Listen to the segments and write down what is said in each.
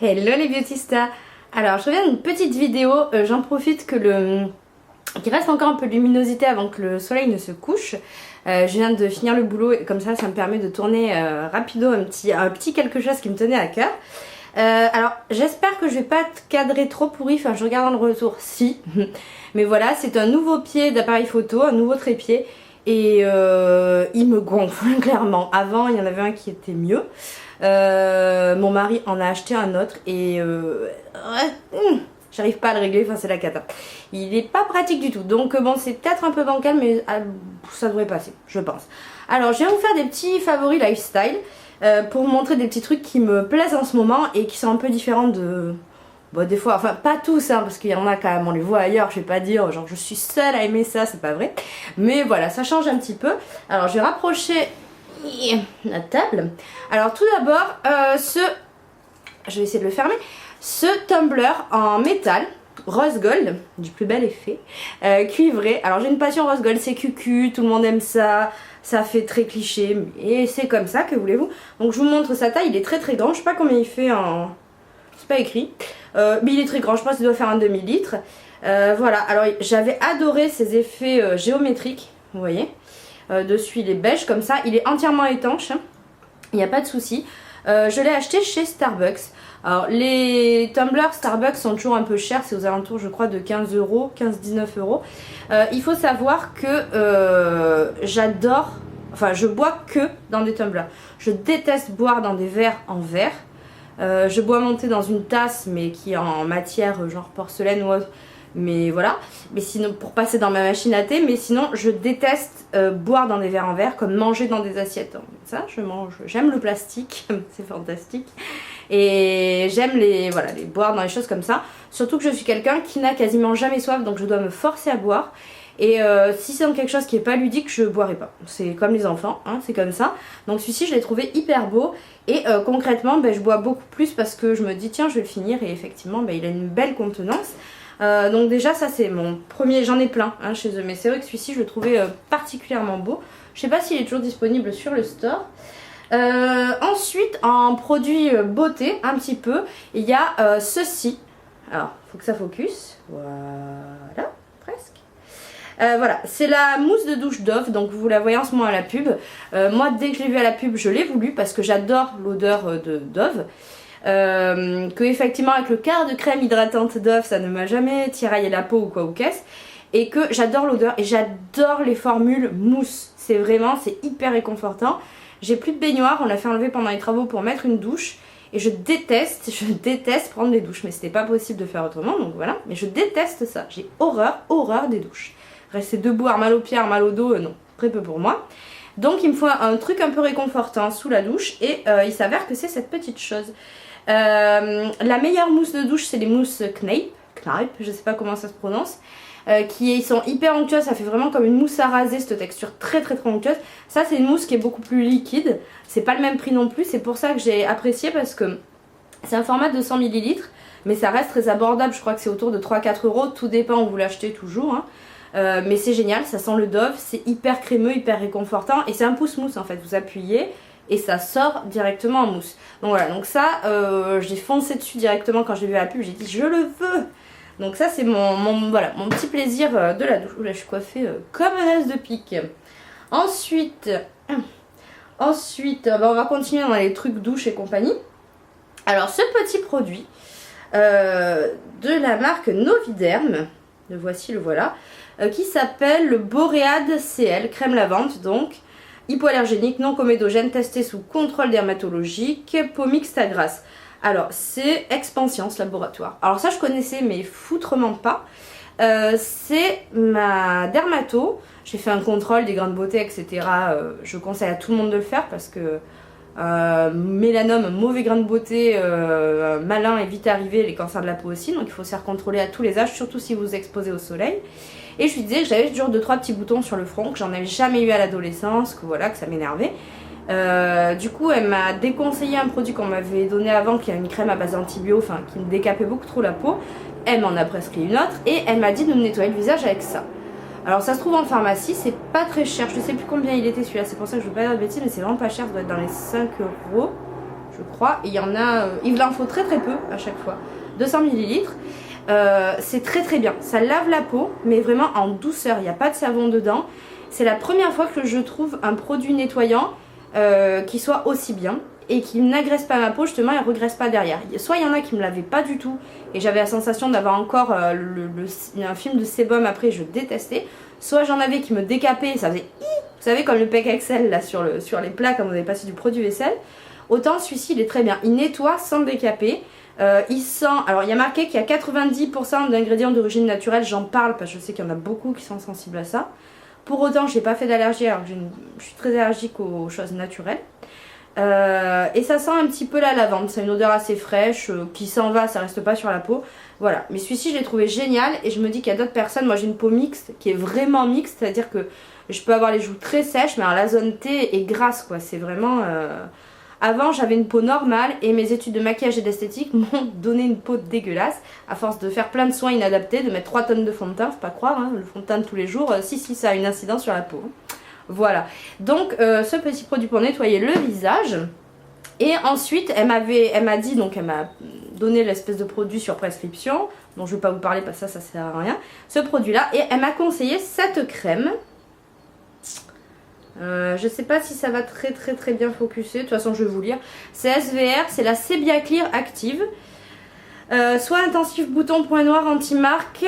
Hello les beautistas. Alors je reviens d'une petite vidéo, j'en profite qu'il reste encore un peu de luminosité avant que le soleil ne se couche. Je viens de finir le boulot et comme ça me permet de tourner rapido un petit quelque chose qui me tenait à cœur. Alors j'espère que je vais pas te cadrer trop pourri, enfin je regarde dans le retour si. Mais voilà, c'est un nouveau pied d'appareil photo, un nouveau trépied. Et il me gonfle clairement. Avant il y en avait un qui était mieux. Mon mari en a acheté un autre et j'arrive pas à le régler, enfin c'est la cata. Il est pas pratique du tout, donc bon c'est peut-être un peu bancal mais ça devrait passer, je pense. Alors je viens vous faire des petits favoris lifestyle pour vous montrer des petits trucs qui me plaisent en ce moment et qui sont un peu différents de... Bon des fois, enfin pas tous hein, parce qu'il y en a quand même, on les voit ailleurs, je vais pas dire genre je suis seule à aimer ça, c'est pas vrai. Mais voilà, ça change un petit peu. Alors je vais rapprocher la table. Alors tout d'abord, je vais essayer de le fermer, ce tumbler en métal rose gold, du plus bel effet, cuivré. Alors j'ai une passion rose gold, c'est cucu, tout le monde aime ça, ça fait très cliché, et c'est comme ça, que voulez-vous. Donc je vous montre sa taille, il est très très grand, je sais pas combien il fait en... c'est pas écrit, mais il est très grand, je pense qu'il doit faire un demi-litre. Voilà, alors j'avais adoré ces effets géométriques, vous voyez. Dessus il est beige comme ça, il est entièrement étanche, hein. Il n'y a pas de souci. Je l'ai acheté chez Starbucks. Alors les tumblers Starbucks sont toujours un peu chers, c'est aux alentours je crois de 15 euros, 15-19 euros. Il faut savoir que j'adore, enfin je bois que dans des tumblers. Je déteste boire dans des verres en verre. Je bois monter dans une tasse mais qui est en matière genre porcelaine ou autre. Mais voilà, mais sinon pour passer dans ma machine à thé, mais sinon je déteste boire dans des verres en verre comme manger dans des assiettes. Ça je mange, j'aime le plastique, c'est fantastique. Et j'aime les boire dans les choses comme ça. Surtout que je suis quelqu'un qui n'a quasiment jamais soif, donc je dois me forcer à boire. Et si c'est dans quelque chose qui n'est pas ludique, je boirai pas. C'est comme les enfants, hein, c'est comme ça. Donc celui-ci je l'ai trouvé hyper beau. Et concrètement je bois beaucoup plus parce que je me dis tiens je vais le finir. Et effectivement il a une belle contenance. Donc déjà ça c'est mon premier, j'en ai plein hein, chez eux, mais c'est vrai que celui-ci je le trouvais particulièrement beau. Je sais pas s'il est toujours disponible sur le store. Ensuite en produit beauté un petit peu, il y a ceci. Alors faut que ça focus, voilà, presque. Voilà, c'est la mousse de douche Dove, donc vous la voyez en ce moment à la pub. Moi dès que je l'ai vue à la pub je l'ai voulu parce que j'adore l'odeur de Dove. Que effectivement avec le quart de crème hydratante Dove ça ne m'a jamais tiraillé la peau ou quoi ou qu'est-ce, et que j'adore l'odeur et j'adore les formules mousse, c'est hyper réconfortant. J'ai plus de baignoire, on l'a fait enlever pendant les travaux pour mettre une douche et je déteste prendre des douches, mais c'était pas possible de faire autrement donc voilà, mais je déteste ça, j'ai horreur des douches. Rester debout, avoir mal aux pieds, avoir mal au dos, non, très peu pour moi. Donc il me faut un truc un peu réconfortant sous la douche et il s'avère que c'est cette petite chose. La meilleure mousse de douche c'est les mousses Kneipp, je sais pas comment ça se prononce, qui sont hyper onctueuses, ça fait vraiment comme une mousse à raser, cette texture très onctueuse. Ça c'est une mousse qui est beaucoup plus liquide, c'est pas le même prix non plus, c'est pour ça que j'ai apprécié parce que c'est un format de 100 ml, mais ça reste très abordable, je crois que c'est autour de 3-4 euros, tout dépend où vous l'achetez toujours hein. Mais c'est génial, ça sent le Dove, c'est hyper crémeux, hyper réconfortant et c'est un pouce mousse en fait, vous appuyez et ça sort directement en mousse. Donc voilà, donc ça j'ai foncé dessus directement quand j'ai vu la pub, j'ai dit je le veux. Donc ça c'est mon petit plaisir de la douche. Là je suis coiffée comme un as de pique. Ensuite on va continuer dans les trucs douche et compagnie. Alors ce petit produit de la marque Noviderm, le voici, le voilà, qui s'appelle le Boréade CL, crème lavande donc. Hypoallergénique, non comédogène, testé sous contrôle dermatologique, peau mixte à grasse. Alors c'est Expansience Laboratoire. Alors ça je connaissais mais foutrement pas. C'est ma dermato. J'ai fait un contrôle des grains de beauté etc. Je conseille à tout le monde de le faire parce que mélanome, mauvais grain de beauté, malin et vite arrivé, les cancers de la peau aussi. Donc il faut se faire contrôler à tous les âges, surtout si vous vous exposez au soleil. Et je lui disais que j'avais toujours 2-3 petits boutons sur le front, que j'en avais jamais eu à l'adolescence, que voilà, que ça m'énervait. Du coup, elle m'a déconseillé un produit qu'on m'avait donné avant, qui est une crème à base d'antibio, enfin qui me décapait beaucoup trop la peau. Elle m'en a prescrit une autre et elle m'a dit de me nettoyer le visage avec ça. Alors ça se trouve en pharmacie, c'est pas très cher, je sais plus combien il était celui-là, c'est pour ça que je veux pas dire de bêtises, mais c'est vraiment pas cher, ça doit être dans les 5 euros, je crois. Et il y en a, il en faut très très peu à chaque fois. 200 ml. C'est très très bien. Ça lave la peau, mais vraiment en douceur. Il n'y a pas de savon dedans. C'est la première fois que je trouve un produit nettoyant qui soit aussi bien et qui n'agresse pas ma peau justement et ne regresse pas derrière. Soit il y en a qui me lavaient pas du tout et j'avais la sensation d'avoir encore un film de sébum après, je détestais. Soit j'en avais qui me décapaient, ça faisait vous savez comme le Pec Excel là sur les plats quand vous avez passé du produit vaisselle. Autant celui-ci il est très bien, il nettoie sans décaper. Il sent, alors il y a marqué qu'il y a 90% d'ingrédients d'origine naturelle, j'en parle parce que je sais qu'il y en a beaucoup qui sont sensibles à ça. Pour autant je n'ai pas fait d'allergie alors que je suis très allergique aux choses naturelles. Et ça sent un petit peu la lavande, c'est une odeur assez fraîche qui s'en va, ça reste pas sur la peau. Voilà, mais celui-ci je l'ai trouvé génial et je me dis qu'il y a d'autres personnes, moi j'ai une peau mixte qui est vraiment mixte, c'est-à-dire que je peux avoir les joues très sèches mais alors la zone T est grasse quoi, c'est vraiment... Avant j'avais une peau normale et mes études de maquillage et d'esthétique m'ont donné une peau dégueulasse à force de faire plein de soins inadaptés, de mettre 3 tonnes de fond de teint, faut pas croire, hein, le fond de teint de tous les jours, si ça a une incidence sur la peau. Voilà, donc ce petit produit pour nettoyer le visage. Et ensuite elle m'a dit, donc elle m'a donné l'espèce de produit sur prescription, dont je ne vais pas vous parler parce que ça sert à rien, ce produit là, et elle m'a conseillé cette crème. Je sais pas si ça va très bien focuser, de toute façon je vais vous lire. C'est SVR, c'est la Sebia Clear Active, soin intensif bouton point noir anti-marque.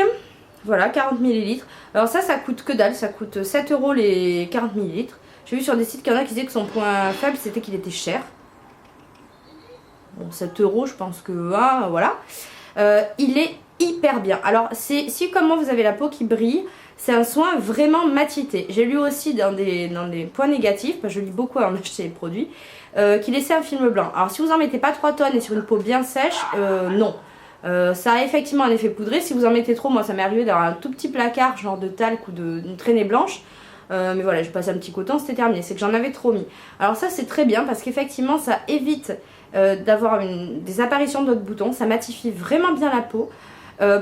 Voilà, 40 ml. Alors ça coûte que dalle, ça coûte 7 € les 40 ml. J'ai vu sur des sites qu'il y en a qui disaient que son point faible c'était qu'il était cher. Bon, 7 € je pense que voilà. Il est hyper bien. Alors si comme moi vous avez la peau qui brille, c'est un soin vraiment matité. J'ai lu aussi dans des points négatifs, parce que je lis beaucoup avant d'acheter les produits, qui laissait un film blanc. Alors si vous en mettez pas 3 tonnes et sur une peau bien sèche, non. Ça a effectivement un effet poudré. Si vous en mettez trop, moi ça m'est arrivé d'avoir un tout petit placard genre de talc ou d'une traînée blanche. Mais voilà, je passe un petit coton, c'était terminé. C'est que j'en avais trop mis. Alors ça c'est très bien parce qu'effectivement ça évite d'avoir des apparitions d'autres boutons. Ça matifie vraiment bien la peau.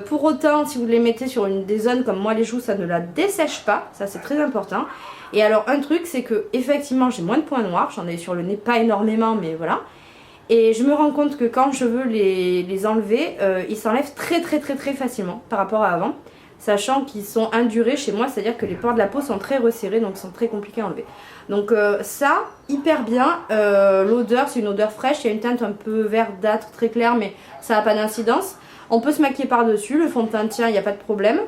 Pour autant, si vous les mettez sur des zones comme moi les joues, ça ne la dessèche pas. Ça c'est très important. Et alors un truc c'est que effectivement j'ai moins de points noirs. J'en ai sur le nez pas énormément mais voilà. Et je me rends compte que quand je veux les enlever, ils s'enlèvent très facilement par rapport à avant. Sachant qu'ils sont indurés chez moi, c'est-à-dire que les pores de la peau sont très resserrés, donc ils sont très compliqués à enlever. Donc ça, hyper bien. L'odeur, c'est une odeur fraîche, il y a une teinte un peu verdâtre, très claire, mais ça n'a pas d'incidence. On peut se maquiller par-dessus, le fond de teint tient, il n'y a pas de problème.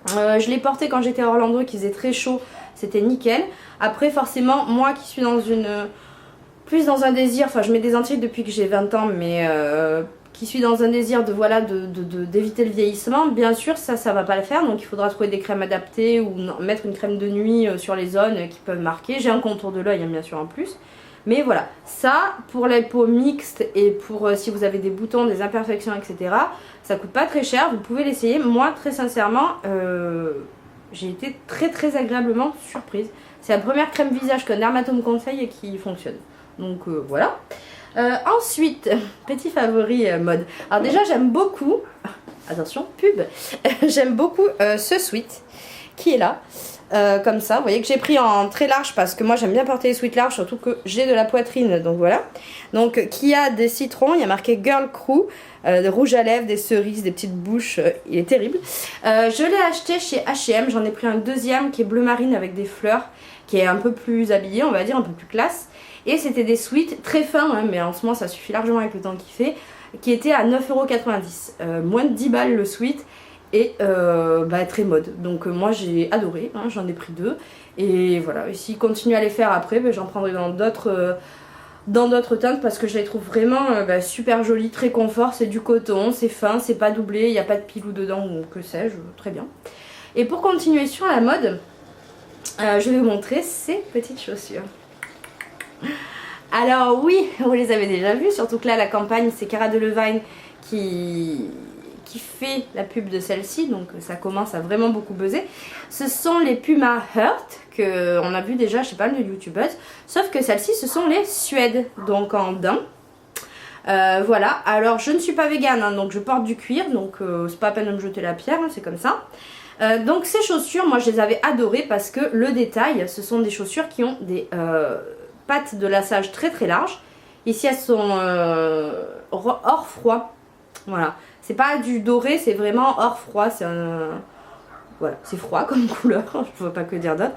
Je l'ai porté quand j'étais à Orlando, qui faisait très chaud, c'était nickel. Après, forcément, moi qui suis plus dans un désir, enfin je mets des anti-rides depuis que j'ai 20 ans, mais qui suis dans un désir d'éviter le vieillissement, bien sûr ça va pas le faire, donc il faudra trouver des crèmes adaptées ou mettre une crème de nuit sur les zones qui peuvent marquer. J'ai un contour de l'œil bien sûr en plus, mais voilà, ça pour les peaux mixtes et pour si vous avez des boutons, des imperfections etc, ça coûte pas très cher, vous pouvez l'essayer. Moi très sincèrement j'ai été très agréablement surprise. C'est la première crème visage qu'un dermato me conseille et qui fonctionne. Donc voilà. Ensuite, petit favori mode. Alors déjà j'aime beaucoup, attention pub, j'aime beaucoup ce sweat qui est là, comme ça. Vous voyez que j'ai pris en très large parce que moi j'aime bien porter les sweats larges, surtout que j'ai de la poitrine, donc voilà. Donc qui a des citrons, il y a marqué Girl Crew, des rouges à lèvres, des cerises, des petites bouches, il est terrible. Je l'ai acheté chez H&M, j'en ai pris un deuxième qui est bleu marine avec des fleurs, qui est un peu plus habillé, on va dire, un peu plus classe. Et c'était des sweats très fins, hein, mais en ce moment ça suffit largement avec le temps qu'il fait, qui étaient à 9,90 €. Moins de 10 balles le sweat et très mode. Donc moi j'ai adoré, hein, j'en ai pris 2. Et voilà, et s'il continue à les faire après, j'en prendrai dans d'autres teintes parce que je les trouve vraiment super jolies, très confort, c'est du coton, c'est fin, c'est pas doublé, il n'y a pas de pilou dedans ou que sais-je, très bien. Et pour continuer sur la mode, je vais vous montrer ces petites chaussures. Alors oui, vous les avez déjà vues, surtout que là la campagne c'est Cara Delevingne qui fait la pub de celle-ci, donc ça commence à vraiment beaucoup buzzer. Ce sont les Puma Hurt, qu'on a vu déjà chez pas mal de youtubeuses, sauf que celles-ci ce sont les Suèdes, donc en daim. Voilà, alors je ne suis pas végane, hein, donc je porte du cuir, donc c'est pas à peine de me jeter la pierre, hein, c'est comme ça. Donc ces chaussures, moi je les avais adorées parce que le détail, ce sont des chaussures qui ont des pattes de lassage très larges, Ici elles sont or froid. Voilà. C'est pas du doré, c'est vraiment or froid. C'est un... Voilà, c'est froid comme couleur, je ne vois pas que dire d'autre.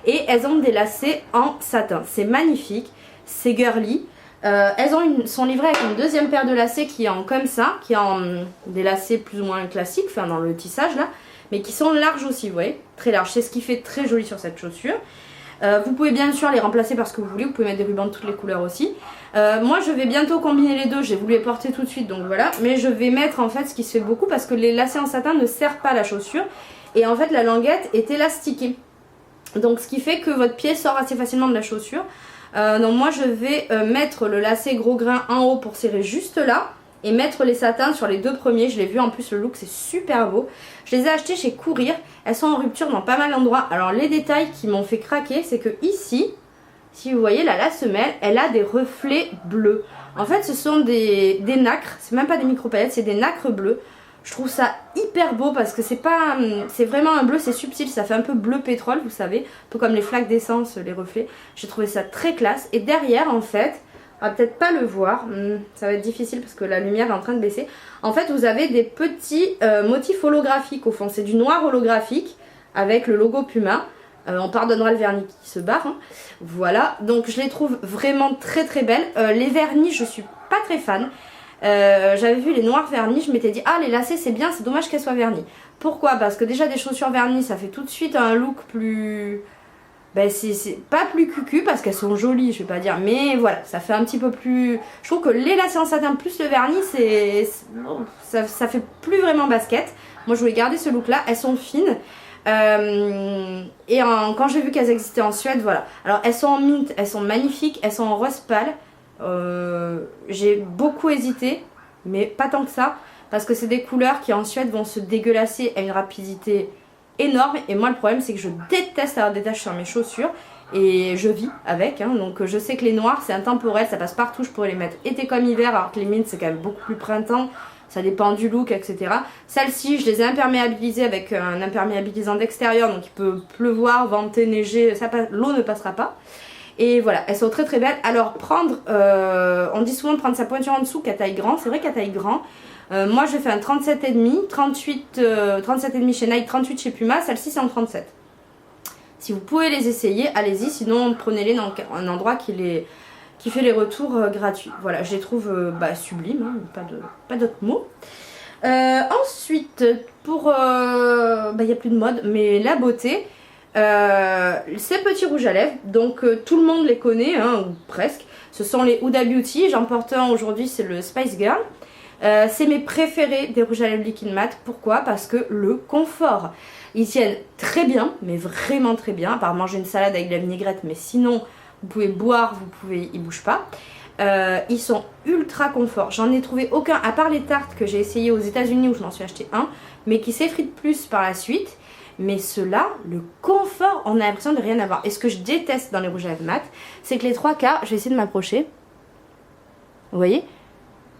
Et elles ont des lacets en satin. C'est magnifique, c'est girly. Elles ont sont livrées avec une deuxième paire de lacets qui est en comme ça, qui est en des lacets plus ou moins classiques, enfin dans le tissage là, mais qui sont larges aussi, vous voyez, très larges. C'est ce qui fait très joli sur cette chaussure. Vous pouvez bien sûr les remplacer par ce que vous voulez, vous pouvez mettre des rubans de toutes les couleurs aussi. Moi je vais bientôt combiner les deux, j'ai voulu les porter tout de suite donc voilà. Mais je vais mettre en fait ce qui se fait beaucoup parce que les lacets en satin ne serrent pas la chaussure. Et en fait la languette est élastiquée. Donc ce qui fait que votre pied sort assez facilement de la chaussure. Donc moi je vais mettre le lacet gros grain en haut pour serrer juste là. Et mettre les satins sur les deux premiers. Je l'ai vu en plus le look c'est super beau. Je les ai achetés chez Courir. Elles sont en rupture dans pas mal d'endroits. Alors les détails qui m'ont fait craquer c'est que ici, si vous voyez là la semelle, elle a des reflets bleus. En fait ce sont des nacres. C'est même pas des micro-paillettes, c'est des nacres bleues. Je trouve ça hyper beau parce que c'est pas, c'est vraiment un bleu, c'est subtil, ça fait un peu bleu pétrole, vous savez, un peu comme les flaques d'essence, les reflets. J'ai trouvé ça très classe. Et derrière, en fait, on va peut-être pas le voir, ça va être difficile parce que la lumière est en train de baisser. En fait, vous avez des petits motifs holographiques au fond, c'est du noir holographique avec le logo Puma. On pardonnera le vernis qui se barre, hein. Voilà, donc je les trouve vraiment très très belles. Les vernis, je suis pas très fan. J'avais vu les noirs vernis, je m'étais dit ah les lacets c'est bien, c'est dommage qu'elles soient vernis. Pourquoi? Parce que déjà des chaussures vernies ça fait tout de suite un look plus... Ben c'est pas plus cucu parce qu'elles sont jolies je vais pas dire, mais voilà ça fait un petit peu plus... Je trouve que les lacets en satin plus le vernis ça fait plus vraiment basket. Moi je voulais garder ce look là, elles sont fines. Quand j'ai vu qu'elles existaient en Suède, voilà. Alors elles sont en mint, elles sont magnifiques, elles sont en rose pâle. J'ai beaucoup hésité, mais pas tant que ça, parce que c'est des couleurs qui en Suède vont se dégueulasser à une rapidité énorme. Et moi le problème c'est que je déteste avoir des taches sur mes chaussures et je vis avec, hein, donc je sais que les noirs c'est intemporel, ça passe partout, je pourrais les mettre été comme hiver, alors que les mints c'est quand même beaucoup plus printemps. Ça dépend du look, etc. Celles-ci, je les ai imperméabilisées avec un imperméabilisant d'extérieur. Donc il peut pleuvoir, venter, neiger, l'eau ne passera pas. Et voilà, elles sont très très belles. Alors prendre, on dit souvent de prendre sa pointure en dessous qu'à taille grand. C'est vrai qu'à taille grand. Moi je fais un 37,5, 37,5 chez Nike, 38 chez Puma. Celle-ci c'est en 37. Si vous pouvez les essayer, allez-y. Sinon prenez-les dans un endroit qui fait les retours gratuits. Voilà, je les trouve sublimes, hein, pas d'autres mots. Ensuite, pour... il n'y a plus de mode, mais la beauté, ces petits rouges à lèvres, donc tout le monde les connaît, hein, ou presque. Ce sont les Huda Beauty, j'en porte un aujourd'hui, c'est le Spice Girl. C'est mes préférés des rouges à lèvres liquide mat. Pourquoi? Parce que le confort. Ils tiennent très bien, mais vraiment très bien, à part manger une salade avec de la vinaigrette, mais sinon... Vous pouvez boire, ils bougent pas. Ils sont ultra confort. J'en ai trouvé aucun, à part les tartes que j'ai essayé aux États-Unis où je m'en suis acheté un, mais qui s'effritent plus par la suite. Mais ceux-là, le confort, on a l'impression de rien avoir. Et ce que je déteste dans les rouges à lèvres mat, c'est que les trois quarts, je vais essayer de m'approcher. Vous voyez?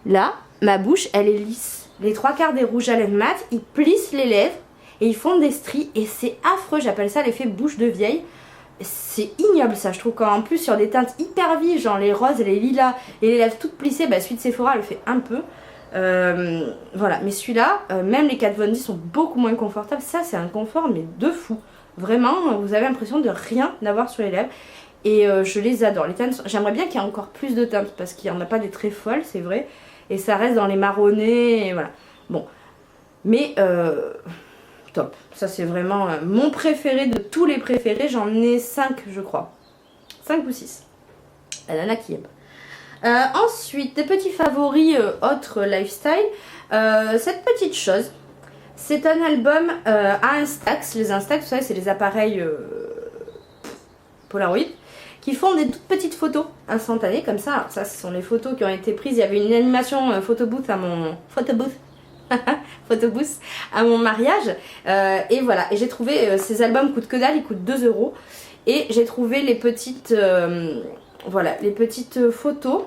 Là, ma bouche, elle est lisse. Les trois quarts des rouges à lèvres mat, ils plissent les lèvres et ils font des stries. Et c'est affreux, j'appelle ça l'effet bouche de vieille. C'est ignoble ça, je trouve qu'en plus sur des teintes hyper vives, genre les roses et les lilas et les lèvres toutes plissées, celui de Sephora le fait un peu. Voilà, mais celui-là, même les Kat Von D sont beaucoup moins confortables. Ça c'est un confort mais de fou. Vraiment, vous avez l'impression de rien avoir sur les lèvres. Et je les adore. Les teintes, j'aimerais bien qu'il y ait encore plus de teintes parce qu'il n'y en a pas des très folles, c'est vrai. Et ça reste dans les marronnés, et voilà. Bon, mais... top, ça c'est vraiment mon préféré de tous les préférés, j'en ai 5 je crois, 5 ou 6, elle en a qui aime. Ensuite, des petits favoris autres lifestyle, cette petite chose, c'est un album à Instax. Les Instax, vous savez c'est les appareils Polaroid, qui font des toutes petites photos instantanées comme ça. Alors, ça ce sont les photos qui ont été prises, il y avait une animation photobooth à mon... photobooth à mon mariage et voilà, et j'ai trouvé ces albums coûtent que dalle, ils coûtent 2 € et j'ai trouvé les petites voilà, les petites photos,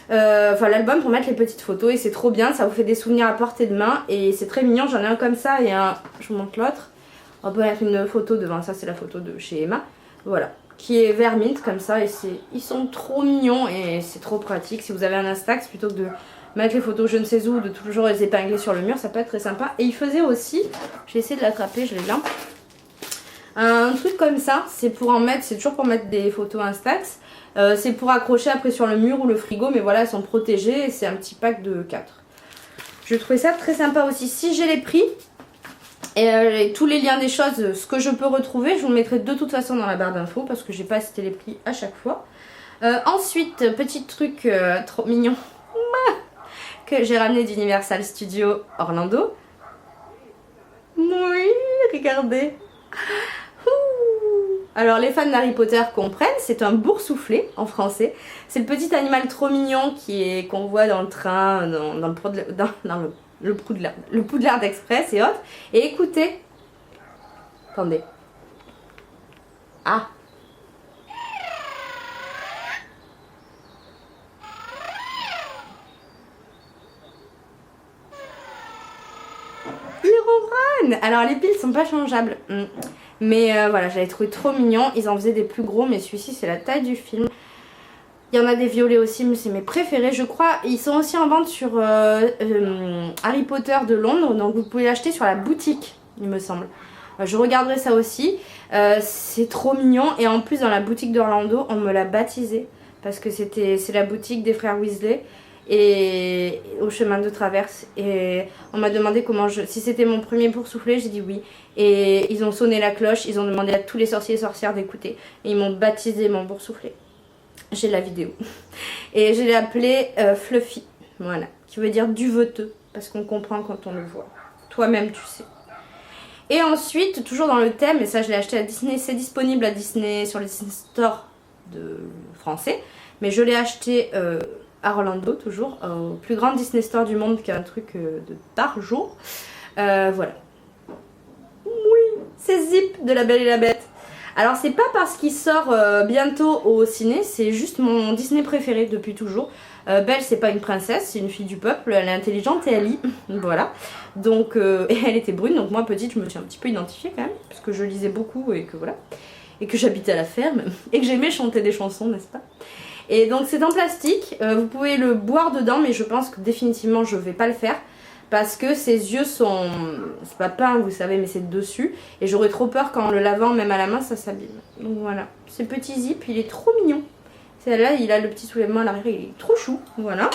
enfin l'album pour mettre les petites photos et c'est trop bien, ça vous fait des souvenirs à portée de main et c'est très mignon. J'en ai un comme ça et un, je vous montre l'autre, on peut mettre une photo devant, ça c'est la photo de chez Emma, voilà, qui est vert mint comme ça. Et ils sont trop mignons et c'est trop pratique. Si vous avez un Instax, plutôt que de mettre les photos je ne sais où, de toujours les épingler sur le mur, ça peut être très sympa. Et il faisait aussi, j'ai essayé de l'attraper, je l'ai là, un truc comme ça, c'est pour en mettre, c'est toujours pour mettre des photos Instax. C'est pour accrocher après sur le mur ou le frigo, mais voilà, elles sont protégées et c'est un petit pack de 4. Je trouvais ça très sympa aussi. Si j'ai les prix et tous les liens des choses, ce que je peux retrouver, je vous le mettrai de toute façon dans la barre d'infos parce que j'ai pas cité les prix à chaque fois. Ensuite, petit truc trop mignon que j'ai ramené d'Universal Studios Orlando. Oui, regardez. Alors les fans d'Harry Potter comprennent, c'est un boursouflé en français. C'est le petit animal trop mignon qu'on voit dans le train, dans le Poudlard Express et autres. Et écoutez, attendez. Ah. Il ronronne. Alors les piles sont pas changeables. Mais voilà, j'avais trouvé trop mignon. Ils en faisaient des plus gros, mais celui-ci c'est la taille du film. Il y en a des violets aussi, mais c'est mes préférés. Je crois ils sont aussi en vente sur Harry Potter de Londres. Donc vous pouvez l'acheter sur la boutique, il me semble. Je regarderai ça aussi. C'est trop mignon. Et en plus dans la boutique d'Orlando, on me l'a baptisé. Parce que c'est la boutique des frères Weasley. Et au chemin de traverse, et on m'a demandé si c'était mon premier boursouflé, j'ai dit oui, et ils ont sonné la cloche, ils ont demandé à tous les sorciers et sorcières d'écouter et ils m'ont baptisé mon boursouflé. J'ai la vidéo et je l'ai appelé Fluffy, voilà, qui veut dire duveteux parce qu'on comprend quand on le voit, toi-même tu sais. Et ensuite, toujours dans le thème, et ça je l'ai acheté à Disney, c'est disponible à Disney sur les Disney Store de français, mais je l'ai acheté à Orlando toujours, au plus grand Disney Store du monde qui est un truc de tarjo. Voilà. Oui, c'est Zip de La Belle et la Bête. Alors c'est pas parce qu'il sort bientôt au ciné, c'est juste mon Disney préféré depuis toujours. Belle c'est pas une princesse, c'est une fille du peuple, elle est intelligente et elle lit, voilà. Donc, et elle était brune, donc moi petite je me suis un petit peu identifiée quand même, parce que je lisais beaucoup et que voilà. Et que j'habitais à la ferme, et que j'aimais chanter des chansons, n'est-ce pas? Et donc c'est en plastique, vous pouvez le boire dedans, mais je pense que définitivement je vais pas le faire. Parce que ses yeux sont, c'est pas peint vous savez, mais c'est dessus. Et j'aurais trop peur qu'en le lavant même à la main ça s'abîme. Donc voilà, ce petit Zip il est trop mignon. Celle-là il a le petit soulèvement à l'arrière, il est trop chou, voilà.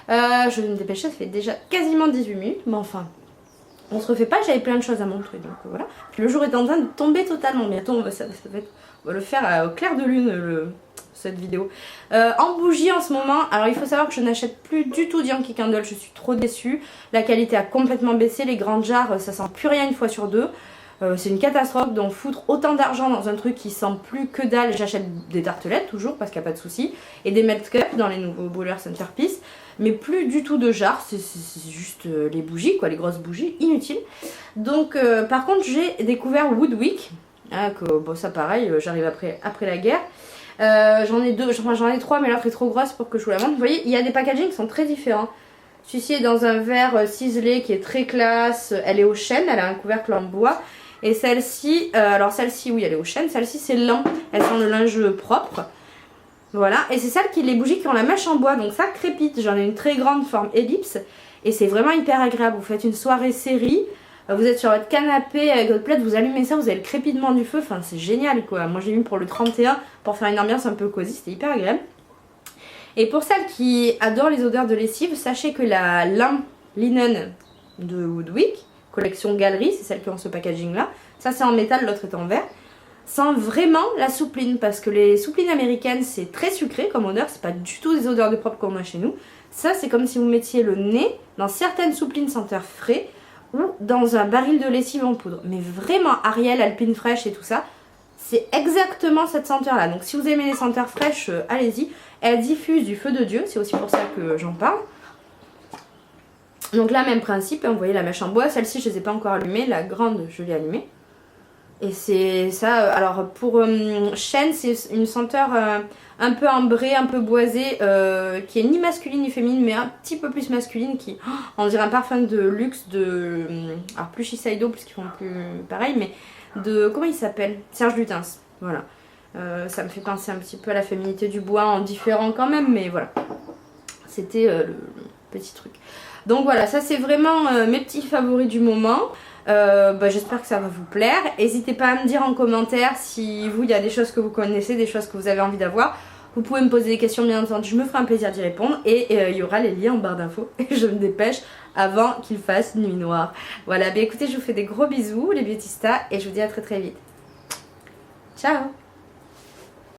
Je vais me dépêcher, ça fait déjà quasiment 18 minutes, mais enfin... On se refait pas, j'avais plein de choses à montrer, donc voilà. Puis le jour est en train de tomber totalement, bientôt on va le faire au clair de lune, cette vidéo. En bougie en ce moment, alors il faut savoir que je n'achète plus du tout de Yankee Candle, je suis trop déçue. La qualité a complètement baissé, les grandes jarres ça sent plus rien une fois sur deux. C'est une catastrophe, donc foutre autant d'argent dans un truc qui sent plus que dalle. J'achète des tartelettes toujours parce qu'il n'y a pas de souci, et des melt cups dans les nouveaux bowlers Centerpiece, mais plus du tout de jarres, c'est juste les bougies quoi, les grosses bougies inutiles. Donc par contre j'ai découvert Woodwick, hein, que bon ça pareil, j'arrive après la guerre. J'en ai deux, j'en ai trois, mais l'autre est trop grosse pour que je vous la montre. Vous voyez, il y a des packagings qui sont très différents. Celui-ci est dans un verre ciselé qui est très classe. Elle est au chêne, elle a un couvercle en bois. Et celle-ci, alors celle-ci oui elle est au chêne, celle-ci c'est lin. Elles sont le linge propre. Voilà, et c'est celle les bougies qui ont la mèche en bois, donc ça crépite. J'en ai une très grande forme ellipse et c'est vraiment hyper agréable. Vous faites une soirée série, vous êtes sur votre canapé avec votre plaid, vous allumez ça, vous avez le crépitement du feu, enfin c'est génial quoi. Moi j'ai mis pour le 31 pour faire une ambiance un peu cosy, c'était hyper agréable. Et pour celles qui adorent les odeurs de lessive, sachez que la lin linen de Woodwick, collection galerie, c'est celle qui ont ce packaging là, ça c'est en métal, l'autre est en verre, sent vraiment la soupline, parce que les souplines américaines c'est très sucré comme odeur, c'est pas du tout des odeurs de propre qu'on a chez nous. Ça c'est comme si vous mettiez le nez dans certaines souplines senteurs frais ou dans un baril de lessive en poudre. Mais vraiment Ariel, Alpine fraîche et tout ça, c'est exactement cette senteur là. Donc si vous aimez les senteurs fraîches, allez-y. Elle diffuse du feu de Dieu, c'est aussi pour ça que j'en parle. Donc là même principe, vous voyez la mèche en bois, celle-ci je ne les ai pas encore allumées, la grande je l'ai allumée. Et c'est ça, alors pour chêne c'est une senteur un peu ambrée, un peu boisée, qui est ni masculine ni féminine mais un petit peu plus masculine, qui on dirait un parfum de luxe de, alors plus Shiseido parce qu'ils font plus pareil, mais de, comment il s'appelle, Serge Lutens, voilà. Ça me fait penser un petit peu à la féminité du bois en différent quand même, mais voilà. C'était le petit truc. Donc voilà, ça c'est vraiment mes petits favoris du moment. J'espère que ça va vous plaire. N'hésitez pas à me dire en commentaire si vous, il y a des choses que vous connaissez, des choses que vous avez envie d'avoir. Vous pouvez me poser des questions, bien entendu, je me ferai un plaisir d'y répondre. Et il y aura les liens en barre d'infos. Et je me dépêche avant qu'il fasse nuit noire. Voilà, écoutez, je vous fais des gros bisous, les beautistas, et je vous dis à très très vite. Ciao!